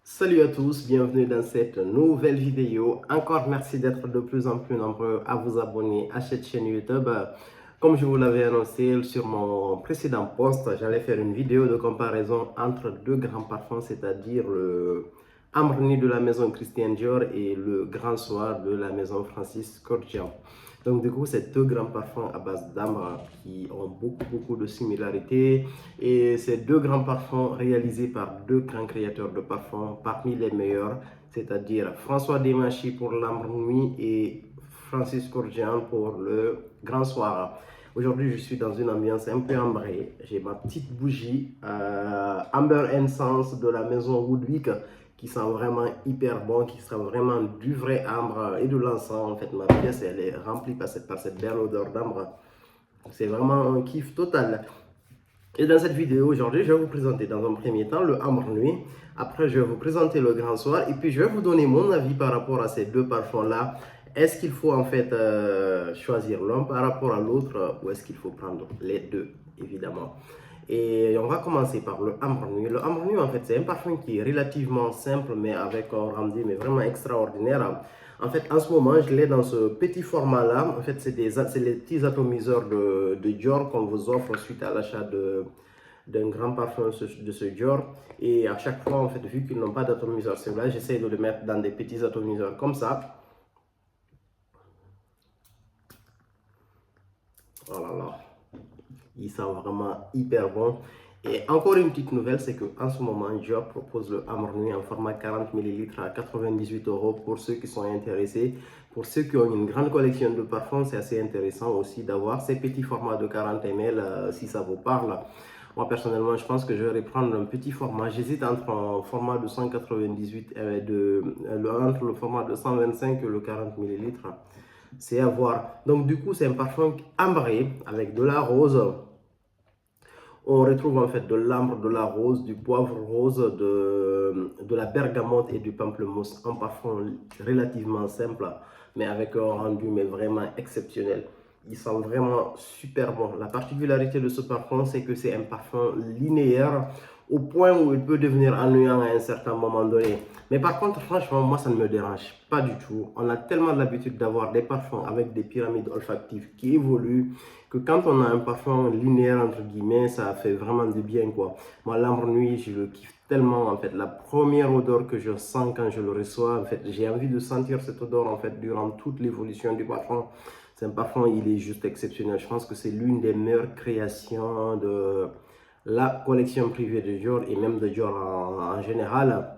Salut à tous, bienvenue dans cette nouvelle vidéo. Encore merci d'être de plus en plus nombreux à vous abonner à cette chaîne YouTube. Comme je vous l'avais annoncé sur mon précédent post, j'allais faire une vidéo de comparaison entre deux grands parfums, c'est-à-dire le Ambruni de la maison Christian Dior et le Grand Soir de la maison Francis Kurkdjian. Donc du coup, c'est deux grands parfums à base d'ambre qui ont beaucoup de similarités. Et ces deux grands parfums réalisés par deux grands créateurs de parfums parmi les meilleurs, c'est-à-dire François Desmachis pour l'Ambre Nuit et Francis Kurkdjian pour le Grand Soir. Aujourd'hui, je suis dans une ambiance un peu ambrée. J'ai ma petite bougie Amber Incense de la maison Woodwick qui sent vraiment hyper bon, qui sent vraiment du vrai ambre et de l'encens. En fait, ma pièce, elle est remplie par cette belle odeur d'ambre. C'est vraiment un kiff total. Et dans cette vidéo aujourd'hui, je vais vous présenter dans un premier temps le Ambre Nuit. Après, je vais vous présenter le Grand Soir. Et puis, je vais vous donner mon avis par rapport à ces deux parfums-là. Est-ce qu'il faut en fait choisir l'un par rapport à l'autre ou est-ce qu'il faut prendre les deux, évidemment. Et on va commencer par le Ambre Nuit. Le Ambre Nuit, en fait, c'est un parfum qui est relativement simple, mais avec un rendu mais vraiment extraordinaire. En fait, en ce moment, je l'ai dans ce petit format-là. En fait, c'est les petits atomiseurs de Dior qu'on vous offre suite à l'achat d'un grand parfum de ce Dior. Et à chaque fois, en fait, vu qu'ils n'ont pas d'atomiseur, c'est là, j'essaie de le mettre dans des petits atomiseurs comme ça. Oh là là, il sent vraiment hyper bon. Et encore une petite nouvelle, c'est qu'en ce moment, Dior propose le Ambre Nuit en format 40 ml à 98 € pour ceux qui sont intéressés. Pour ceux qui ont une grande collection de parfums, c'est assez intéressant aussi d'avoir ces petits formats de 40 ml si ça vous parle. Moi, personnellement, je pense que je vais prendre un petit format. J'hésite entre un format de 198 entre le format de 125 et le 40 ml. C'est à voir. Donc, du coup, c'est un parfum ambré avec de la rose. On retrouve en fait de l'ambre, de la rose, du poivre rose, de la bergamote et du pamplemousse. Un parfum relativement simple, mais avec un rendu mais vraiment exceptionnel. Il sent vraiment super bon. La particularité de ce parfum, c'est que c'est un parfum linéaire au point où il peut devenir ennuyant à un certain moment donné. Mais par contre, franchement, moi, ça ne me dérange pas du tout. On a tellement l'habitude d'avoir des parfums avec des pyramides olfactives qui évoluent que quand on a un parfum linéaire, entre guillemets, ça fait vraiment du bien, quoi. Moi, l'Ambre Nuit, je le kiffe tellement, en fait. La première odeur que je sens quand je le reçois, en fait, j'ai envie de sentir cette odeur, en fait, durant toute l'évolution du parfum. C'est un parfum, il est juste exceptionnel. Je pense que c'est l'une des meilleures créations de la collection privée de Dior et même de Dior en général.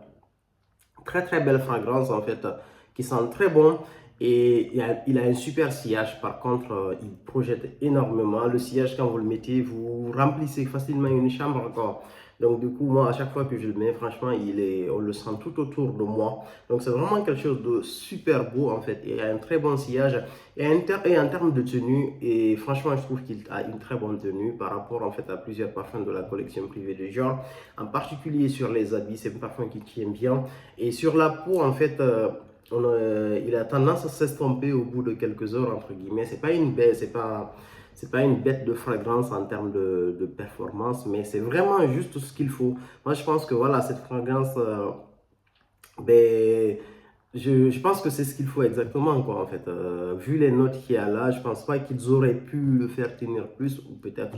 Très belle fragrance en fait qui sent très bon et il a un super sillage. Par contre, il projette énormément. Le sillage, quand vous le mettez, vous remplissez facilement une chambre encore. Donc du coup, moi, à chaque fois que je le mets, franchement, on le sent tout autour de moi. Donc c'est vraiment quelque chose de super beau en fait. Il y a un très bon sillage et en termes de tenue, et franchement, je trouve qu'il a une très bonne tenue par rapport en fait à plusieurs parfums de la collection privée de Dior. En particulier sur les habits, c'est un parfum qui tient bien. Et sur la peau, en fait, il a tendance à s'estomper au bout de quelques heures, entre guillemets. C'est pas une bête, c'est pas une bête de fragrance en termes de performance, mais c'est vraiment juste ce qu'il faut. Moi, je pense que voilà, cette fragrance, ben, je pense que c'est ce qu'il faut exactement, quoi, en fait. Vu les notes qu'il y a là, je pense pas qu'ils auraient pu le faire tenir plus, ou peut-être.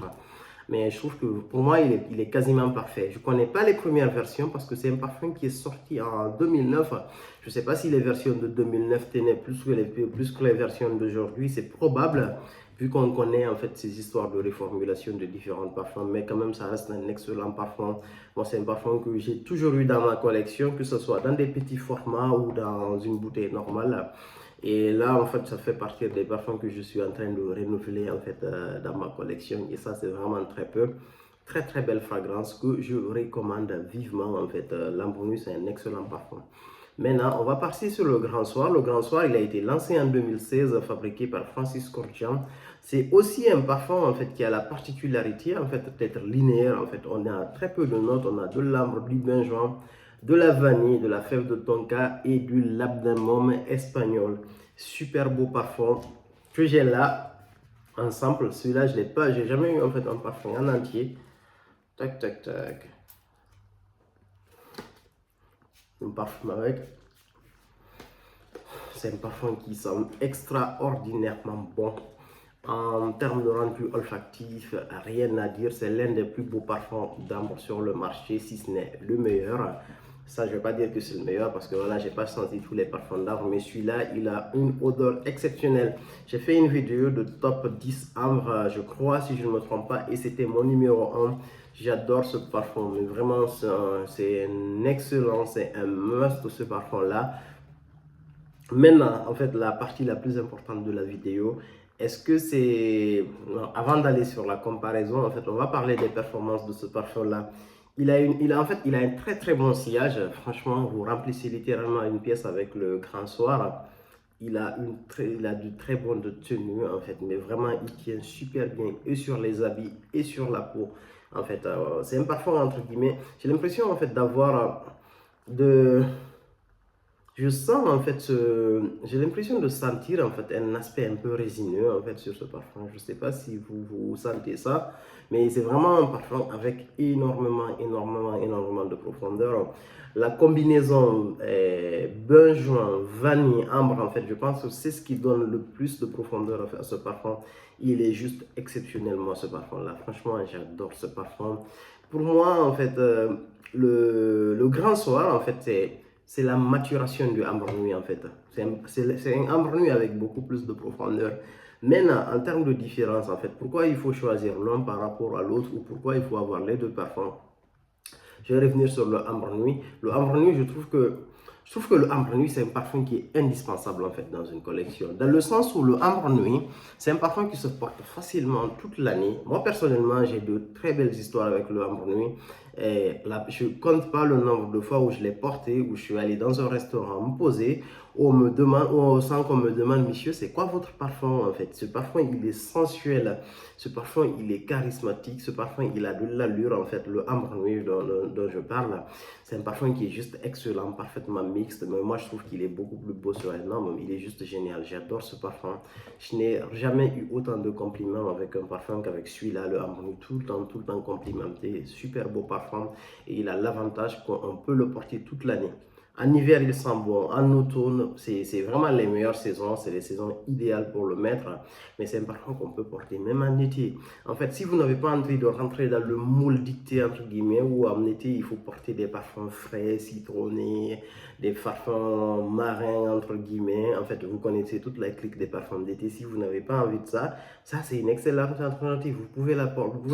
Mais je trouve que pour moi, il est quasiment parfait. Je ne connais pas les premières versions parce que c'est un parfum qui est sorti en 2009. Je ne sais pas si les versions de 2009 tenaient plus que les versions d'aujourd'hui. C'est probable, vu qu'on connaît en fait ces histoires de reformulation de différents parfums. Mais quand même, ça reste un excellent parfum. Moi, c'est un parfum que j'ai toujours eu dans ma collection, que ce soit dans des petits formats ou dans une bouteille normale. Et là, en fait, ça fait partie des parfums que je suis en train de renouveler en fait dans ma collection. Et ça, c'est vraiment très peu. Très belle fragrance que je recommande vivement en fait. L'Ambre Nuit, c'est un excellent parfum. Maintenant, on va passer sur le Grand Soir. Le Grand Soir, il a été lancé en 2016, fabriqué par Francis Kurkdjian. C'est aussi un parfum en fait qui a la particularité en fait d'être linéaire. En fait, on a très peu de notes. On a de l'ambre, du benjoin, de la vanille, de la fève de tonka et du labdanum espagnol. Super beau parfum que j'ai là en sample. Celui-là, je l'ai pas, j'ai jamais eu en fait un parfum en entier. Tac. un parfum avec. C'est un parfum qui sent extraordinairement bon. En termes de rendu olfactif, rien à dire. C'est l'un des plus beaux parfums d'ambre sur le marché, si ce n'est le meilleur. Ça, je ne vais pas dire que c'est le meilleur parce que voilà, j'ai pas senti tous les parfums d'ambre, mais celui-là, il a une odeur exceptionnelle. J'ai fait une vidéo de top 10 ambre, je crois, si je ne me trompe pas, et c'était mon numéro 1. J'adore ce parfum, mais vraiment, c'est un excellent, c'est un must ce parfum-là. Maintenant, en fait, la partie la plus importante de la vidéo, est-ce que c'est... Avant d'aller sur la comparaison, en fait, on va parler des performances de ce parfum-là. Il a un très très bon sillage. Franchement, vous remplissez littéralement une pièce avec le Grand Soir. Il a du très bon de tenue, en fait, mais vraiment, il tient super bien et sur les habits et sur la peau. En fait, c'est un parfum entre guillemets. J'ai l'impression, en fait, d'avoir de je sens en fait, j'ai l'impression de sentir en fait un aspect un peu résineux en fait sur ce parfum. Je ne sais pas si vous sentez ça, mais c'est vraiment un parfum avec énormément de profondeur. La combinaison benjoin, vanille, ambre, en fait, je pense que c'est ce qui donne le plus de profondeur à ce parfum. Il est juste exceptionnellement ce parfum-là. Franchement, j'adore ce parfum. Pour moi, en fait, le Grand Soir, en fait, c'est la maturation du ambre nuit en fait. C'est un ambre nuit avec beaucoup plus de profondeur. Maintenant, en termes de différence en fait, pourquoi il faut choisir l'un par rapport à l'autre ou pourquoi il faut avoir les deux parfums? Je vais revenir sur le ambre nuit. Le ambre nuit, je trouve que le ambre nuit, c'est un parfum qui est indispensable en fait dans une collection. Dans le sens où le ambre nuit, c'est un parfum qui se porte facilement toute l'année. Moi, personnellement, j'ai de très belles histoires avec le ambre nuit. Et là, je ne compte pas le nombre de fois où je l'ai porté, où je suis allé dans un restaurant me poser, où on me demande, sans qu'on me demande, monsieur, c'est quoi votre parfum en fait? Ce parfum, il est sensuel. Ce parfum, il est charismatique. Ce parfum, il a de l'allure en fait. Le ambre nuit dont je parle, c'est un parfum qui est juste excellent, parfaitement mixte. Mais moi, je trouve qu'il est beaucoup plus beau sur un homme. Il est juste génial. J'adore ce parfum. Je n'ai jamais eu autant de compliments avec un parfum qu'avec celui-là, le ambre nuit. Tout le temps complimenté. Super beau parfum. Et il a l'avantage qu'on peut le porter toute l'année. En hiver, il sent bon. En automne, c'est vraiment les meilleures saisons. C'est les saisons idéales pour le mettre. Mais c'est un parfum qu'on peut porter même en été. En fait, si vous n'avez pas envie de rentrer dans le moule dicté, entre guillemets, ou en été, il faut porter des parfums frais, citronnés, des parfums marins, entre guillemets. En fait, vous connaissez toute la clique des parfums d'été. Si vous n'avez pas envie de ça, ça, c'est une excellente alternative. Vous pouvez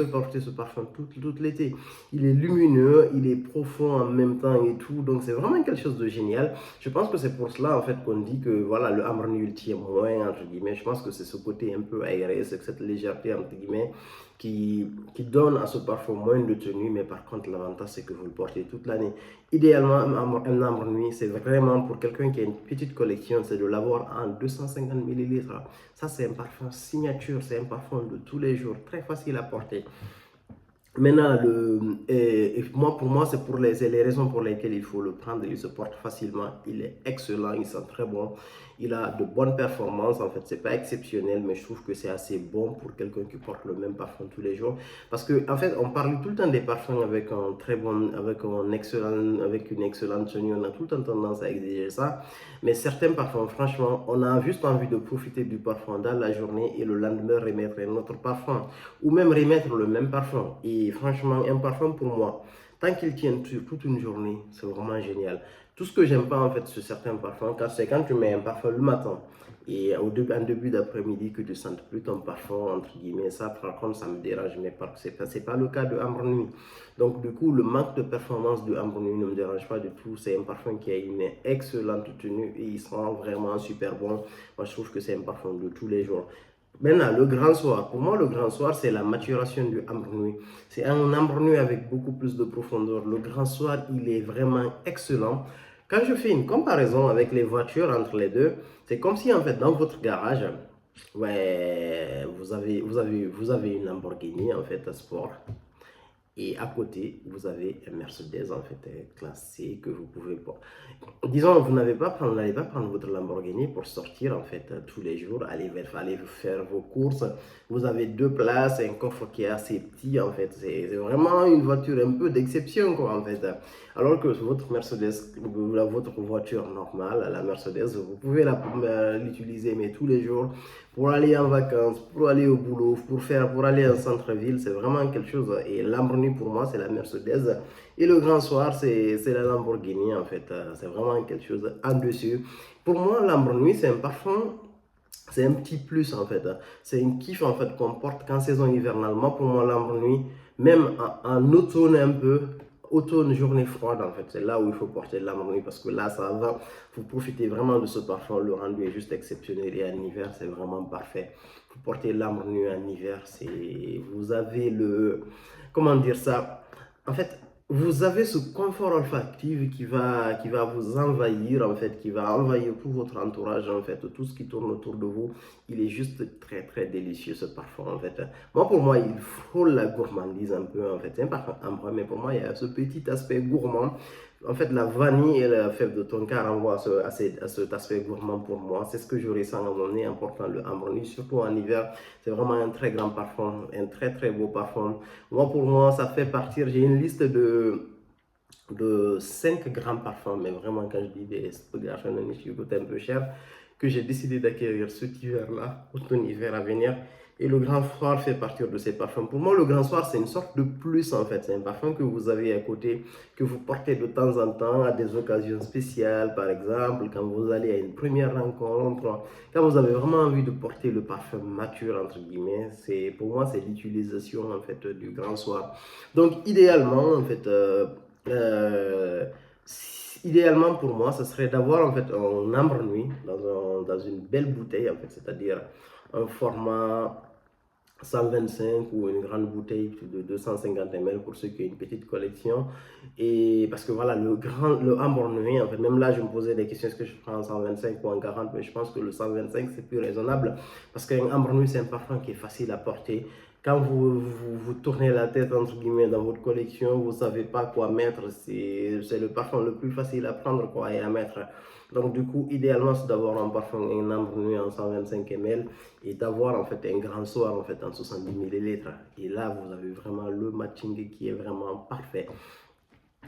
porter ce parfum toute l'été. Il est lumineux, il est profond en même temps et tout. Donc, c'est vraiment quelque chose de génial. Je pense que c'est pour cela, en fait, qu'on dit que, voilà, le ambre nuit tient moins, entre guillemets. Je pense que c'est ce côté un peu aéré, c'est cette légèreté, entre guillemets, qui donne à ce parfum moins de tenue. Mais par contre, l'avantage, c'est que vous le portez toute l'année. Idéalement, un ambre nuit, c'est vraiment pour quelqu'un qui a une petite collection, c'est de l'avoir en 250 ml. Ça, c'est un parfum signature, c'est un parfum de tous les jours, très facile à porter. Maintenant, pour moi, c'est les raisons pour lesquelles il faut le prendre. Il se porte facilement, il est excellent, il sent très bon, il a de bonnes performances. En fait, c'est pas exceptionnel, mais je trouve que c'est assez bon pour quelqu'un qui porte le même parfum tous les jours. Parce que, en fait, on parle tout le temps des parfums avec avec une excellente tenue. On a tout le temps tendance à exiger ça. Mais certains parfums, franchement, on a juste envie de profiter du parfum dans la journée et le lendemain remettre un autre parfum. Ou même remettre le même parfum. Et franchement, un parfum pour moi, tant qu'il tient toute une journée, c'est vraiment génial. Tout ce que j'aime pas en fait sur certains parfums, c'est quand tu mets un parfum le matin et en début d'après-midi que tu sentes plus ton parfum, entre guillemets, ça par contre ça me dérange, mais c'est pas le cas de Ambre Nuit. Donc du coup, le manque de performance de Ambre Nuit ne me dérange pas du tout. C'est un parfum qui a une excellente tenue et il sent vraiment super bon. Moi je trouve que c'est un parfum de tous les jours. Maintenant, le grand soir. Pour moi, le grand soir, c'est la maturation du ambre nuit. C'est un ambre nuit avec beaucoup plus de profondeur. Le grand soir, il est vraiment excellent. Quand je fais une comparaison avec les voitures entre les deux, c'est comme si en fait dans votre garage, ouais, vous avez une Lamborghini en fait sport. Et à côté, vous avez un Mercedes en fait classé que vous pouvez pas. Disons, vous n'allez pas prendre votre Lamborghini pour sortir en fait tous les jours, aller faire vos courses. Vous avez deux places, un coffre qui est assez petit en fait. C'est vraiment une voiture un peu d'exception quoi en fait. Alors que votre Mercedes, votre voiture normale, la Mercedes, vous pouvez l'utiliser mais tous les jours pour aller en vacances, pour aller au boulot, pour aller en centre-ville, c'est vraiment quelque chose. Et Lamborghini pour moi, c'est la Mercedes. Et le grand soir, c'est la Lamborghini en fait. C'est vraiment quelque chose en dessus. Pour moi, Lamborghini, c'est un parfum. C'est un petit plus en fait. C'est une kiff en fait qu'on porte qu'en saison hivernale. Moi, pour moi, Lamborghini, même en automne un peu, automne, journée froide en fait, c'est là où il faut porter Lamborghini parce que là, ça va. Vous profitez vraiment de ce parfum. Le rendu est juste exceptionnel et en hiver, c'est vraiment parfait. Vous portez Lamborghini en hiver, vous avez comment dire ça? En fait, vous avez ce confort olfactif qui va vous envahir, en fait, qui va envahir tout votre entourage, en fait, tout ce qui tourne autour de vous. Il est juste très, très délicieux, ce parfum, en fait. Moi, pour moi, il frôle la gourmandise un peu, en fait. C'est un parfum ambré, mais pour moi, il y a ce petit aspect gourmand. En fait, la vanille et la fève de tonka renvoient à cet aspect gourmand pour moi. C'est ce que je ressens à mon nez en portant le Ambroni, surtout en hiver. C'est vraiment un très grand parfum, un très, très beau parfum. Moi, pour moi, ça fait partir. J'ai une liste de 5 grands parfums, mais vraiment, quand je dis des parfums qui coûtent un peu cher, que j'ai décidé d'acquérir cet hiver-là, automne-hiver à venir. Et le Grand Soir fait partir de ces parfums. Pour moi, le Grand Soir, c'est une sorte de plus en fait. C'est un parfum que vous avez à côté, que vous portez de temps en temps à des occasions spéciales, par exemple, quand vous allez à une première rencontre, quand vous avez vraiment envie de porter le parfum mature, entre guillemets. Pour moi, c'est l'utilisation en fait du Grand Soir. Donc, idéalement, en fait, idéalement pour moi, ce serait d'avoir en fait un ambre nuit dans une belle bouteille, en fait, c'est-à-dire un format 125 ou une grande bouteille de 250 ml pour ceux qui ont une petite collection. Et parce que voilà, le ambre nuit, en fait, même là, je me posais des questions, est-ce que je prends en 125 ou en 40, mais je pense que le 125 c'est plus raisonnable parce qu'un ambre nuit, c'est un parfum qui est facile à porter. Quand vous tournez la tête, entre guillemets, dans votre collection, vous ne savez pas quoi mettre, c'est le parfum le plus facile à prendre quoi, et à mettre. Donc, du coup, idéalement, c'est d'avoir un parfum, un ambre nuit en 125 ml et d'avoir en fait un grand soir en fait en 70 millilitres. Et là, vous avez vraiment le matching qui est vraiment parfait.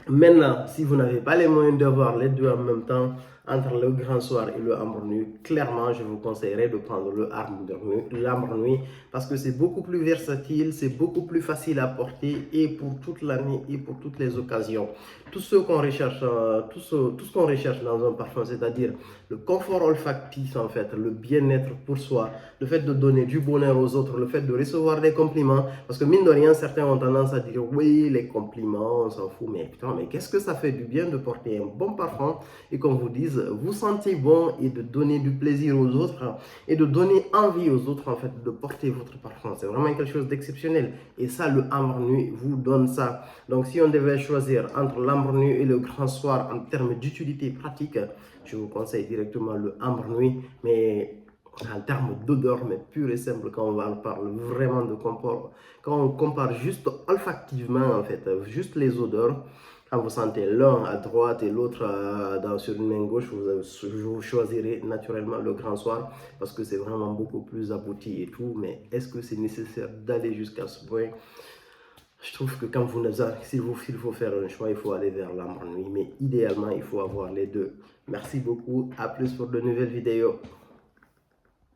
Maintenant, si vous n'avez pas les moyens d'avoir les deux en même temps, entre le grand soir et le ambre nuit, clairement, je vous conseillerais de prendre l'ambre nuit parce que c'est beaucoup plus versatile, c'est beaucoup plus facile à porter et pour toute l'année et pour toutes les occasions. Tout ce qu'on recherche, tout ce qu'on recherche dans un parfum, c'est-à-dire le confort olfactif en fait, le bien-être pour soi, le fait de donner du bonheur aux autres, le fait de recevoir des compliments, parce que mine de rien, certains ont tendance à dire oui, les compliments, on s'en fout, mais putain, mais qu'est-ce que ça fait du bien de porter un bon parfum et qu'on vous dise vous sentez bon et de donner du plaisir aux autres et de donner envie aux autres en fait de porter votre parfum. C'est vraiment quelque chose d'exceptionnel et ça, le ambre nuit vous donne ça. Donc si on devait choisir entre l'ambre nuit et le grand soir en termes d'utilité pratique, je vous conseille directement le ambre nuit, mais en termes d'odeur, mais pure et simple, quand on parle vraiment de confort, quand on compare juste olfactivement, en fait, juste les odeurs, quand vous sentez l'un à droite et l'autre sur une main gauche, vous choisirez naturellement le grand soir parce que c'est vraiment beaucoup plus abouti et tout. Mais est-ce que c'est nécessaire d'aller jusqu'à ce point? Je trouve que quand s'il faut faire un choix, il faut aller vers l'ambre nuit. Mais idéalement, il faut avoir les deux. Merci beaucoup. À plus pour de nouvelles vidéos.